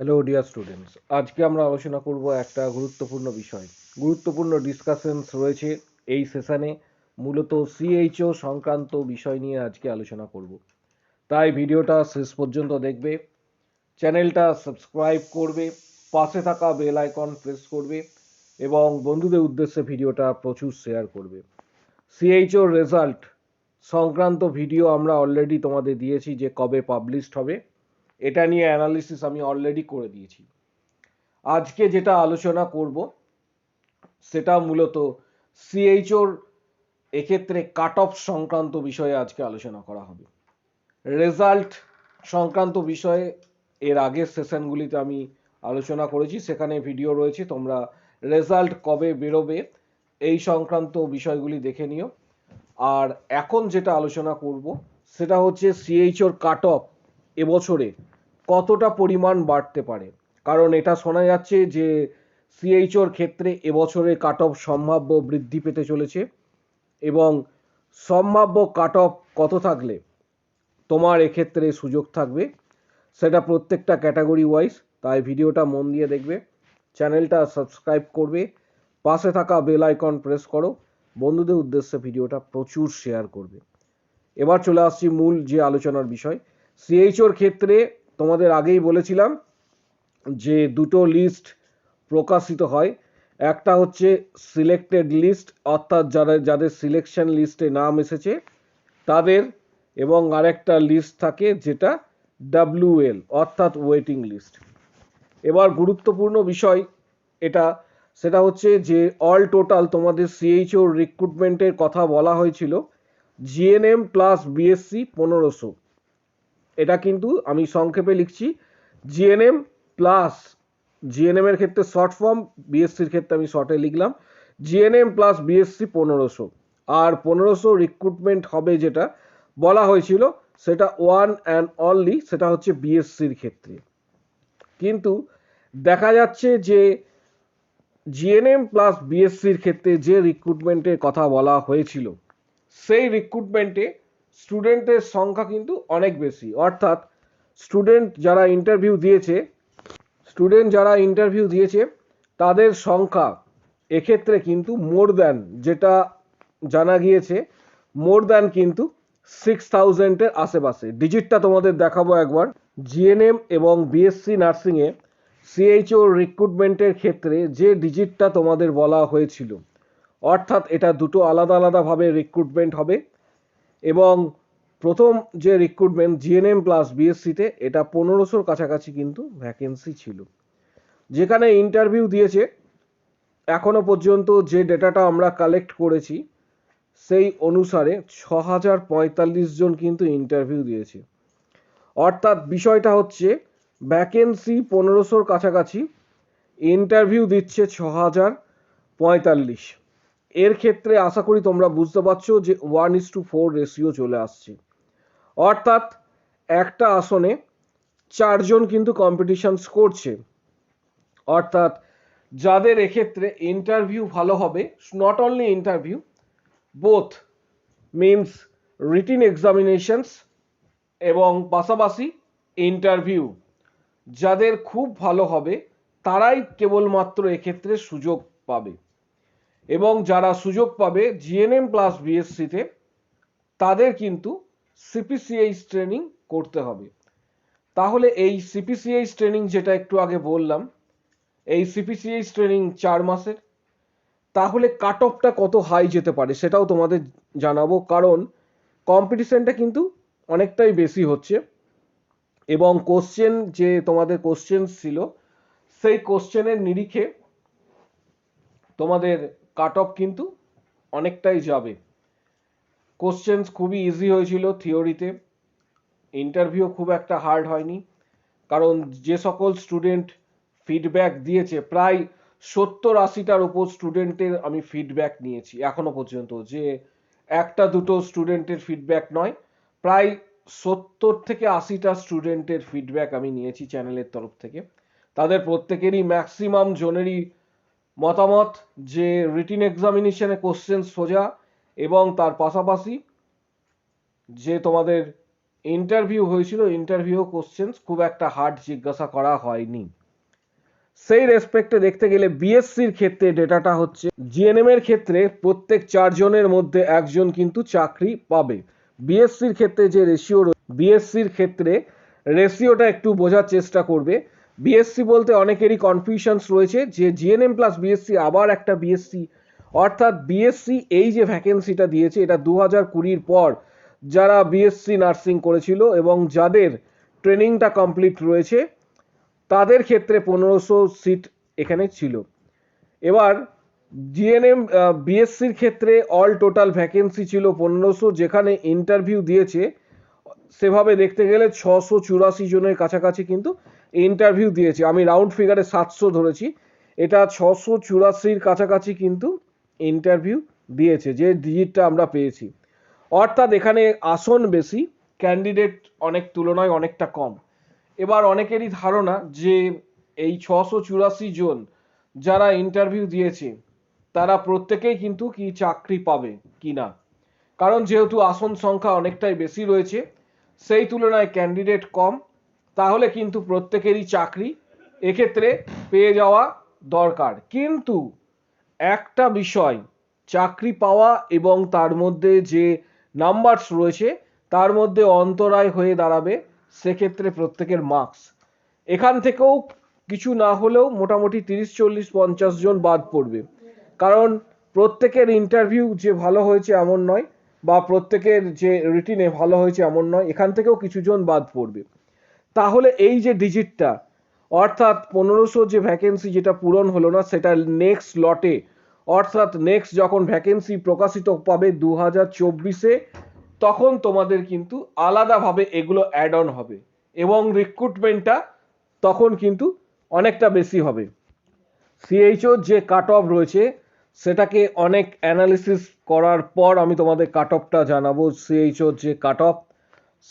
Hello dear students, আজকে আমরা আলোচনা করব একটা গুরুত্বপূর্ণ বিষয়। গুরুত্বপূর্ণ ডিসকাশনস রয়েছে এই সেশনে। মূলত সিএইচও সংক্রান্ত বিষয় নিয়ে আজকে আলোচনা করব, তাই ভিডিওটা শেষ পর্যন্ত দেখবে, চ্যানেলটা সাবস্ক্রাইব করবে, পাশে থাকা বেল আইকন প্রেস করবে এবং বন্ধুদের উদ্দেশ্যে ভিডিওটা প্রচুর শেয়ার করবে। সিএইচও রেজাল্ট সংক্রান্ত ভিডিও আমরা অলরেডি তোমাদের দিয়েছি যে কবে পাবলিশড হবে, এটা নিয়ে অ্যানালিসিস আমি অলরেডি করে দিয়েছি। আজকে যেটা আলোচনা করব সেটা মূলত সিএইচওর এক্ষেত্রে কাট অফ সংক্রান্ত বিষয়ে আজকে আলোচনা করা হবে। রেজাল্ট সংক্রান্ত বিষয়ে এর আগের সেশনগুলিতে আমি আলোচনা করেছি, সেখানে ভিডিও রয়েছে, তোমরা রেজাল্ট কবে বেরোবে এই সংক্রান্ত বিষয়গুলি দেখে নিও। আর এখন যেটা আলোচনা করব সেটা হচ্ছে সিএইচওর কাট অফ এবছরে কতটা পরিমাণ বাড়তে পারে, কারণ এটা শোনা যাচ্ছে যে সিএইচওর ক্ষেত্রে এবছরে কাট অফ সম্ভাব্য বৃদ্ধি পেতে চলেছে এবং সম্ভাব্য কাট অফ কত থাকলে তোমার এক্ষেত্রে সুযোগ থাকবে সেটা প্রত্যেকটা ক্যাটাগরি ওয়াইজ। তাই ভিডিওটা মন দিয়ে দেখবে, চ্যানেলটা সাবস্ক্রাইব করবে, পাশে থাকা বেল আইকন প্রেস করো, বন্ধুদের উদ্দেশ্যে ভিডিওটা প্রচুর শেয়ার করবে। এবার চলে আসছি মূল যে আলোচনার বিষয়। সিএইচওর ক্ষেত্রে তোমাদের আগেই বলেছিলাম যে দুটো লিস্ট প্রকাশিত হয়, একটা হচ্ছে সিলেক্টেড লিস্ট অর্থাৎ যাদের সিলেকশন লিস্টে নাম এসেছে তাদের, এবং আরেকটা লিস্ট থাকে যেটা ডাব্লিউএল অর্থাৎ ওয়েটিং লিস্ট। এবার গুরুত্বপূর্ণ বিষয় এটা, সেটা হচ্ছে যে অল টোটাল তোমাদের সিএইচও রিক্রুটমেন্টের কথা বলা হয়েছিল জিএনএম প্লাস বিএসসি 1500। এটা কিন্তু আমি সংক্ষেপে লিখছি জিএনএম প্লাস, জিএনএম এর ক্ষেত্রে শর্ট ফর্ম, বিএসসির ক্ষেত্রে আমি শর্টে লিখলাম জিএনএম প্লাস বিএসসি 1500। আর 1500 রিক্রুটমেন্ট হবে যেটা বলা হয়েছিল সেটা ওয়ান অ্যান্ড অনলি, সেটা হচ্ছে বিএসসির ক্ষেত্রে। কিন্তু দেখা যাচ্ছে যে জিএনএম প্লাস বিএসসির ক্ষেত্রে যে রিক্রুটমেন্টের কথা বলা হয়েছিল সেই রিক্রুটমেন্টে স্টুডেন্টের সংখ্যা কিন্তু অনেক বেশি, অর্থাৎ স্টুডেন্ট যারা ইন্টারভিউ দিয়েছে তাদের সংখ্যা এক্ষেত্রে কিন্তু মোর দ্যান, যেটা জানা গিয়েছে মোর দ্যান কিন্তু 6000-এর আশেপাশে। ডিজিটটা তোমাদের দেখাবো একবার। জিএনএম এবং বিএসসি নার্সিংয়ে সিএইচও রিক্রুটমেন্টের ক্ষেত্রে যে ডিজিটটা তোমাদের বলা হয়েছিল, অর্থাৎ এটা দুটো আলাদা আলাদাভাবে রিক্রুটমেন্ট হবে এবং প্রথম যে রিক্রুটমেন্ট জিএনএম প্লাস বিএসসিতে এটা 1500-র কাছাকাছি কিন্তু ভ্যাকেন্সি ছিল। যেখানে ইন্টারভিউ দিয়েছে এখনো পর্যন্ত যে ডেটাটা আমরা কালেক্ট করেছি সেই অনুসারে 6045 জন কিন্তু ইন্টারভিউ দিয়েছে। অর্থাৎ বিষয়টা হচ্ছে ভ্যাকেন্সি 1500-র কাছাকাছি, ইন্টারভিউ দিচ্ছে 6045। এর ক্ষেত্রে আশা করি তোমরা বুঝতে পারছো যে 1:4 রেশিও চলে আসছে, অর্থাৎ একটা আসনে 4 জন কিন্তু কম্পিটিশনস করছে। অর্থাৎ যাদের এক্ষেত্রে ইন্টারভিউ ভালো হবে, not only interview, both means written examinations এবং পাশাপাশি ইন্টারভিউ যাদের খুব ভালো হবে তারাই কেবলমাত্র এক্ষেত্রে সুযোগ পাবে। এবং যারা সুযোগ পাবে জিএনএম প্লাস বিএসসিতে তাদের কিন্তু সিপিসিএইচ ট্রেনিং করতে হবে। তাহলে এই সিপিসিএইচ ট্রেনিং যেটা একটু আগে বললাম, এই সিপিসিএইচ ট্রেনিং 4 মাসের, তাহলে কাট অফটা কত হাই যেতে পারে সেটাও তোমাদের জানাবো, কারণ কম্পিটিশনটা কিন্তু অনেকটাই বেশি হচ্ছে এবং কোশ্চেন যে তোমাদের কোশ্চেন ছিল সেই কোশ্চেনের নিরিখে তোমাদের কাট অফ কিন্তু অনেকটাই যাবে। কোশ্চেন খুবই ইজি হয়েছিল থিওরিতে, ইন্টারভিউ খুব একটা হার্ড হয়নি, কারণ যে সকল স্টুডেন্ট ফিডব্যাক দিয়েছে প্রায় 70-80টার উপর স্টুডেন্টের আমি ফিডব্যাক নিয়েছি এখনো পর্যন্ত, যে একটা দুটো স্টুডেন্টের ফিডব্যাক নয়, প্রায় 70 থেকে 80টা স্টুডেন্টের ফিডব্যাক আমি নিয়েছি চ্যানেলের তরফ থেকে। তাদের প্রত্যেকেরই ম্যাক্সিমাম জনেরই মতামত যে রিটিন এক্সামিনেশনে কোশ্চেন সোজা এবং তার পাশাপাশি যে তোমাদের ইন্টারভিউ হয়েছিল, ইন্টারভিউ কোশ্চেন্স খুব একটা হার্ড জিজ্ঞাসা করা হয়নি। সেই রেসপেক্টে দেখতে গেলে বিএসসির ক্ষেত্রে ডেটাটা হচ্ছে জিএনএম এর ক্ষেত্রে প্রত্যেক 4 জনের মধ্যে একজন কিন্তু চাকরি পাবে। বিএসসির ক্ষেত্রে যে রেশিও, বিএসসির ক্ষেত্রে রেশিওটা একটু বোঝার চেষ্টা করবে। বিএসসি বলতে অনেকেরই কনফিউশনস রয়েছে যে জিএনএম প্লাস বিএসসি আবার একটা বিএসসি, অর্থাৎ বিএসসি এই যে ভ্যাকেন্সিটা দিয়েছে এটা 2020 পর যারা বিএসসি নার্সিং করেছিল এবং যাদের ট্রেনিংটা কমপ্লিট রয়েছে তাদের ক্ষেত্রে 1500 সিট এখানে ছিল। এবার জিএনএম বিএসসির ক্ষেত্রে অল টোটাল ভ্যাকেন্সি ছিল 1500, যেখানে ইন্টারভিউ দিয়েছে সেভাবে দেখতে গেলে 684 জনের কাছাকাছি কিন্তু ইন্টারভিউ দিয়েছে। আমি রাউন্ড ফিগারে 700 ধরেছি, এটা 684-র কাছাকাছি কিন্তু ইন্টারভিউ দিয়েছে যে ডিজিটটা আমরা পেয়েছি। অর্থাৎ এখানে আসন বেশি, ক্যান্ডিডেট অনেক তুলনায় অনেকটা কম। এবার অনেকেরই ধারণা যে এই 684 জন যারা ইন্টারভিউ দিয়েছে তারা প্রত্যেকেই কিন্তু কি চাকরি পাবে কি না, কারণ যেহেতু আসন সংখ্যা অনেকটাই বেশি রয়েছে সেই তুলনায় ক্যান্ডিডেট কম, তাহলে কিন্তু প্রত্যেকেরই চাকরি এক্ষেত্রে পেয়ে যাওয়া দরকার। কিন্তু একটা বিষয়, চাকরি পাওয়া এবং তার মধ্যে যে নাম্বারস রয়েছে তার মধ্যে অন্তরায় হয়ে দাঁড়াবে সেক্ষেত্রে প্রত্যেকের মার্কস। এখান থেকেও কিছু না হলেও মোটামুটি 30, 40, 50 জন বাদ পড়বে, কারণ প্রত্যেকের ইন্টারভিউ যে ভালো হয়েছে এমন নয়, বা প্রত্যেকের যে রিটিনে ভালো হয়েছে এমন নয়, এখান থেকেও কিছু জন বাদ পড়বে। তাহলে এই যে ডিজিটটা, অর্থাৎ 1500 যে ভ্যাকেন্সি যেটা পূরণ হলো না সেটা নেক্সট লটে, অর্থাৎ নেক্সট যখন ভ্যাকেন্সি প্রকাশিত পাবে 2024-এ, তখন তোমাদের কিন্তু আলাদাভাবে এগুলো অ্যাড অন হবে এবং রিক্রুটমেন্টটা তখন কিন্তু অনেকটা বেশি হবে। সিএইচও যে কাট অফ রয়েছে সেটাকে অনেক অ্যানালিসিস করার পর আমি তোমাদের কাট অফটা জানাবো। সিএইচও যে কাট অফ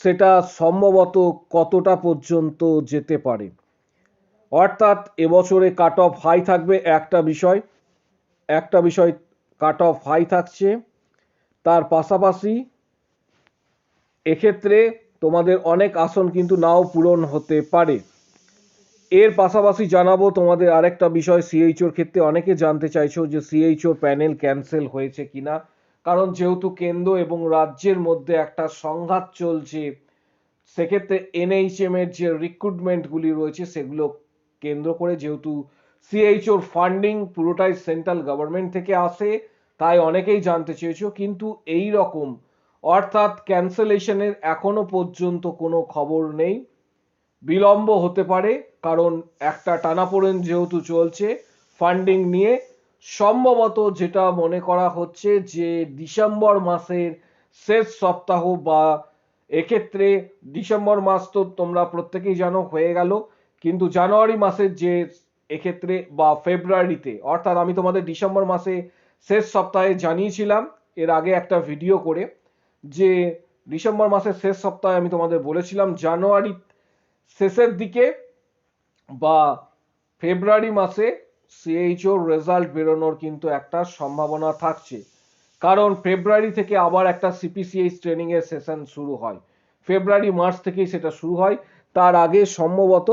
সেটা সম্ভবত কতটা পর্যন্ত যেতে পারে, অর্থাৎ এবছরে কাট অফ হাই থাকবে একটা বিষয় কাট অফ হাই থাকছে, তার পাশাপাশি এক্ষেত্রে তোমাদের অনেক আসন কিন্তু নাও পূরণ হতে পারে। এর পাশাপাশি জানাবো তোমাদের আরেকটা বিষয়, সিএইচওর ক্ষেত্রে অনেকে জানতে চাইছো যে সিএইচও প্যানেল ক্যান্সেল হয়েছে কিনা, কারণ যেহেতু কেন্দ্র এবং রাজ্যের মধ্যে একটা সংঘাত চলছে সেক্ষেত্রে এনএইচএম এর যে রিক্রুটমেন্টগুলি রয়েছে সেগুলো কেন্দ্র করে, যেহেতু সিএইচওর ফান্ডিং পুরোটাই সেন্ট্রাল গভর্নমেন্ট থেকে আসে, তাই অনেকেই জানতে চেয়েছো। কিন্তু এই রকম অর্থাৎ ক্যান্সেলেশনের এখনো পর্যন্ত কোনো খবর নেই, বিলম্ব হতে পারে, কারণ একটা টানাপোড়েন যেহেতু চলছে ফান্ডিং নিয়ে। সম্ভবত যেটা মনে করা হচ্ছে যে ডিসেম্বর মাসের শেষ সপ্তাহ, বা এক্ষেত্রে ডিসেম্বর মাস তো তোমরা প্রত্যেকেই জানো হয়ে গেল, কিন্তু জানুয়ারি মাসের যে এক্ষেত্রে বা ফেব্রুয়ারিতে, অর্থাৎ আমি তোমাদের ডিসেম্বর মাসে শেষ সপ্তাহে জানিয়েছিলাম এর আগে একটা ভিডিও করে, যে ডিসেম্বর মাসের শেষ সপ্তাহে আমি তোমাদের বলেছিলাম জানুয়ারি শেষের দিকে বা ফেব্রুয়ারি মাসে সিএইচওর রেজাল্ট বেরোনোর কিন্তু একটা সম্ভাবনা থাকছে, কারণ ফেব্রুয়ারি থেকে আবার একটা সিপিসিএইচ ট্রেনিং এর সেশন শুরু হয়, ফেব্রুয়ারি মার্চ থেকেই সেটা শুরু হয়, তার আগে সম্ভবত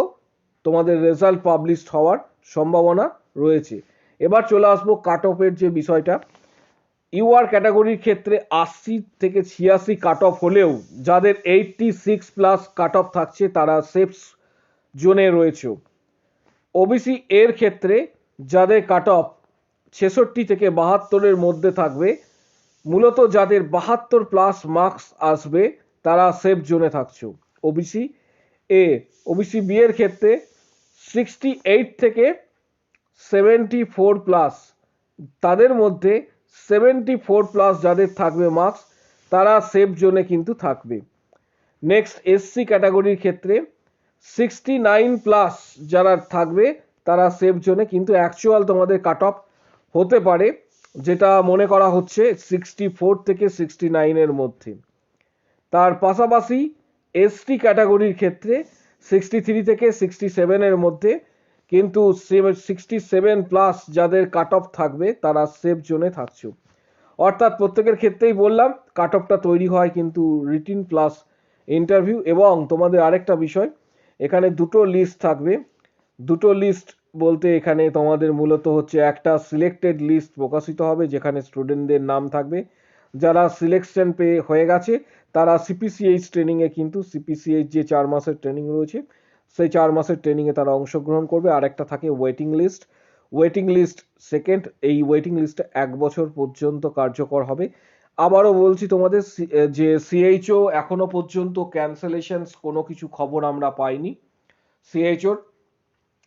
তোমাদের রেজাল্ট পাবলিশড হওয়ার সম্ভাবনা রয়েছে। এবার চলে আসবো কাট অফের যে বিষয়টা। ইউআর ক্যাটাগরির ক্ষেত্রে 80 থেকে 86 কাট অফ হলেও যাদের 86+ কাট অফ থাকছে তারা সেফ জোনে রয়েছে। ওবিসি এর ক্ষেত্রে যাদের কাট অফ 66 থেকে 72-এর মধ্যে থাকবে, মূলত যাদের 72+ মার্কস আসবে তারা সেফ জোনে থাকছে। ওবিসি এ, ওবিসি বি এর ক্ষেত্রে 68 থেকে 74+, তাদের মধ্যে 74+ যাদের থাকবে মার্কস তারা সেফ জোনে কিন্তু থাকবে। নেক্সট এসসি ক্যাটাগরির ক্ষেত্রে 69+ যারা থাকবে তারা সেফ জোনে, কিন্তু অ্যাকচুয়াল তোমাদের কাট অফ হতে পারে যেটা মনে করা হচ্ছে 64 থেকে 69-এর মধ্যে। তার পাশাপাশি এসটি ক্যাটাগরির ক্ষেত্রে 63 থেকে 67-এর মধ্যে, কিন্তু 67+ যাদের কাট অফ থাকবে তারা সেফ জোনে থাকছে। অর্থাৎ প্রত্যেকের ক্ষেত্রেই বললাম কাট অফটা তৈরি হয় কিন্তু রিটিন প্লাস ইন্টারভিউ। এবং তোমাদের আরেকটা বিষয়, এখানে দুটো লিস্ট থাকবে। দুটো লিস্ট বলতে এখানে তোমাদের মূলত হচ্ছে একটা সিলেক্টেড লিস্ট প্রকাশিত হবে যেখানে স্টুডেন্টদের নাম থাকবে, যারা সিলেকশন পেয়ে হয়ে গেছে তারা সিপিসিএইচ ট্রেনিংয়ে, কিন্তু সিপিসিএইচ যে 4 মাসের ট্রেনিং রয়েছে সেই 4 মাসের ট্রেনিংয়ে তারা অংশগ্রহণ করবে। আর একটা থাকে waiting list. Waiting list second, এই ওয়েটিং লিস্টটা 1 বছর পর্যন্ত কার্যকর হবে। আবারও বলছি তোমাদের যে সিএইচও এখনো পর্যন্ত ক্যান্সেলেশনস কোনো কিছু খবর আমরা পাইনি সিএইচওর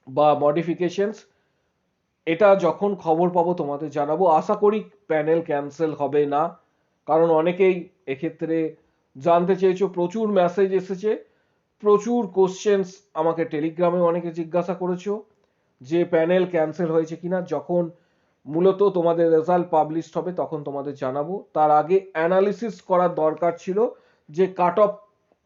বা মডিফিকেশনস। এটা যখন খবর পাবো তোমাদের জানাবো। আশা করি প্যানেল ক্যান্সেল হবে না, কারণ অনেকেই এক্ষেত্রে জানতে চেয়েছো, প্রচুর মেসেজ এসেছে, প্রচুর কোশ্চেন্স আমাকে টেলিগ্রামে অনেকে জিজ্ঞাসা করেছো যে প্যানেল ক্যান্সেল হয়েছে কিনা। যখন মূলত তোমাদের রেজাল্ট পাবলিশড হবে তখন তোমাদের জানাবো। তার আগে অ্যানালিসিস করার দরকার ছিল যে কাট অফ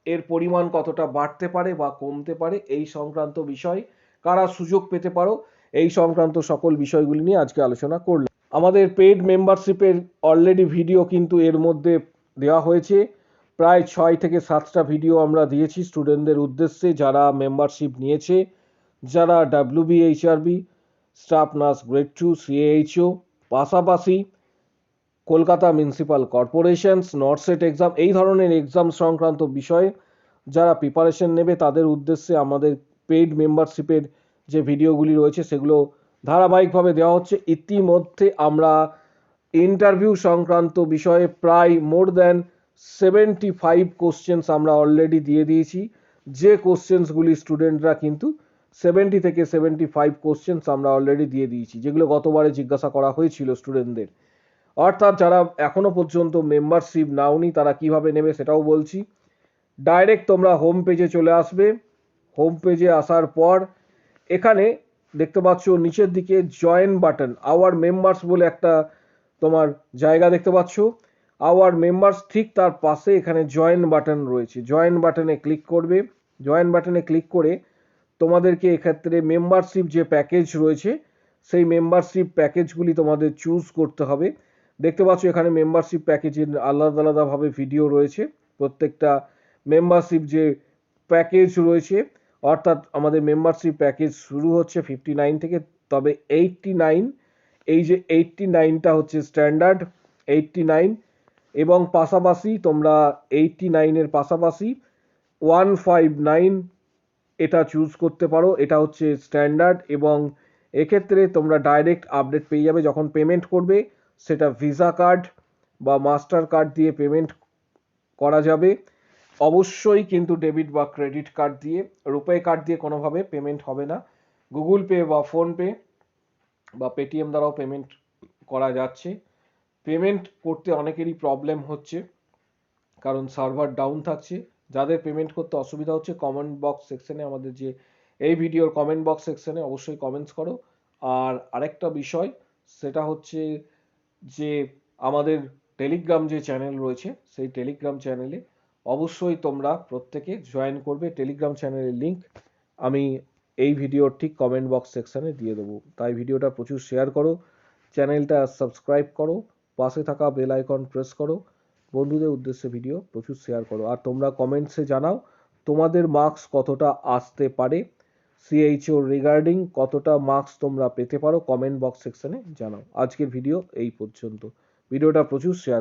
এর পরিমাণ কতটা বাড়তে পারে বা কমতে পারে, এই সংক্রান্ত বিষয় কারা সুযোগ পেতে পারো, এই সংক্রান্ত সকল বিষয়গুলি নিয়ে আজকে আলোচনা করলাম। আমাদের পেইড মেম্বারশিপের অলরেডি ভিডিও কিন্তু এর মধ্যে দেওয়া হয়েছে, প্রায় 6 থেকে 7টা ভিডিও আমরা দিয়েছি স্টুডেন্টদের উদ্দেশ্যে যারা মেম্বারশিপ নিয়েছে, যারা ডাব্লিউবিএইচআরবি, স্টাফ নার্স গ্রেড 2, সিএইচও, পাশাপাশি কলকাতা মিউনিসিপ্যাল কর্পোরেশনস, নর্থসেট এক্সাম, এই ধরনের এক্সাম সংক্রান্ত বিষয়ে যারা প্রিপারেশন নেবে তাদের উদ্দেশ্যে আমাদের পেইড মেম্বারশিপের যে ভিডিওগুলি রয়েছে সেগুলো ধারাবাহিকভাবে দেওয়া হচ্ছে। ইতিমধ্যে আমরা ইন্টারভিউ সংক্রান্ত বিষয়ে প্রায় মোর দ্যান 75 কোশ্চেন্স আমরা অলরেডি দিয়ে দিয়েছি, যে কোশ্চেন্সগুলি স্টুডেন্টরা কিন্তু 70 থেকে 75 কোশ্চেন্স আমরা অলরেডি দিয়ে দিয়েছি, যেগুলো গতবারে জিজ্ঞাসা করা হয়েছিল স্টুডেন্টদের। অর্থাৎ যারা এখনো পর্যন্ত মেম্বারশিপ নাওনি তারা কিভাবে নেবে সেটাও বলছি। ডাইরেক্ট তোমরা হোম পেজে চলে আসবে। হোম পেজে আসার পর এখানে দেখতে পাচ্ছ নিচের দিকে জয়েন বাটন, আওয়ার মেম্বার্স বলে একটা তোমার জায়গা দেখতে পাচ্ছ, আওয়ার মেম্বার্স, ঠিক তার পাশে এখানে জয়েন বাটন রয়েছে। জয়েন বাটনে ক্লিক করবে। জয়েন বাটনে ক্লিক করে তোমাদেরকে এক্ষেত্রে মেম্বারশিপ যে প্যাকেজ রয়েছে সেই মেম্বারশিপ প্যাকেজগুলি তোমাদের চুজ করতে হবে। দেখতে পাচ্ছ এখানে মেম্বারশিপ প্যাকেজের আলাদা আলাদাভাবে ভিডিও রয়েছে। প্রত্যেকটা মেম্বারশিপ যে প্যাকেজ রয়েছে, অর্থাৎ আমাদের মেম্বারশিপ প্যাকেজ শুরু হচ্ছে 59 থেকে, তবে 89, এই যে 89টা হচ্ছে স্ট্যান্ডার্ড 89, এবং পাশাপাশি তোমরা 89-এর পাশাপাশি 159 এটা চুজ করতে পারো, এটা হচ্ছে স্ট্যান্ডার্ড। এবং এক্ষেত্রে তোমরা ডাইরেক্ট আপডেট পেয়ে যাবে যখন পেমেন্ট করবে, সেটা ভিসা কার্ড বা মাস্টার কার্ড দিয়ে পেমেন্ট করা যাবে। অবশ্যই কিন্তু ডেবিট বা ক্রেডিট কার্ড দিয়ে, রুপে কার্ড দিয়ে কোনোভাবে পেমেন্ট হবে না। গুগল পে বা ফোনপে বা পেটিএম দ্বারাও পেমেন্ট করা যাচ্ছে। পেমেন্ট করতে অনেকেরই প্রবলেম হচ্ছে কারণ সার্ভার ডাউন থাকছে। যাদের পেমেন্ট করতে অসুবিধা হচ্ছে কমেন্ট বক্স সেকশনে, আমাদের যে এই ভিডিওর কমেন্ট বক্স সেকশনে অবশ্যই কমেন্টস করো। আর আরেকটা বিষয় সেটা হচ্ছে যে আমাদের টেলিগ্রাম যে চ্যানেল রয়েছে সেই টেলিগ্রাম চ্যানেলে অবশ্যই তোমরা প্রত্যেকে জয়েন করবে। টেলিগ্রাম চ্যানেলের লিঙ্ক আমি এই ভিডিওর ঠিক কমেন্ট বক্স সেকশনে দিয়ে দেবো, তাই ভিডিওটা প্রচুর শেয়ার করো, চ্যানেলটা সাবস্ক্রাইব করো, পাশে থাকা বেল আইকন প্রেস করো, বন্ধুদের উদ্দেশ্যে ভিডিও প্রচুর শেয়ার করো। আর তোমরা কমেন্টসে জানাও তোমাদের মার্কস কতটা আসতে পারে, সিএইচও রিগার্ডিং কতটা মার্কস তোমরা পেতে পারো, কমেন্ট বক্স সেকশনে জানাও। আজকের ভিডিও এই পর্যন্ত, ভিডিওটা প্রচুর শেয়ার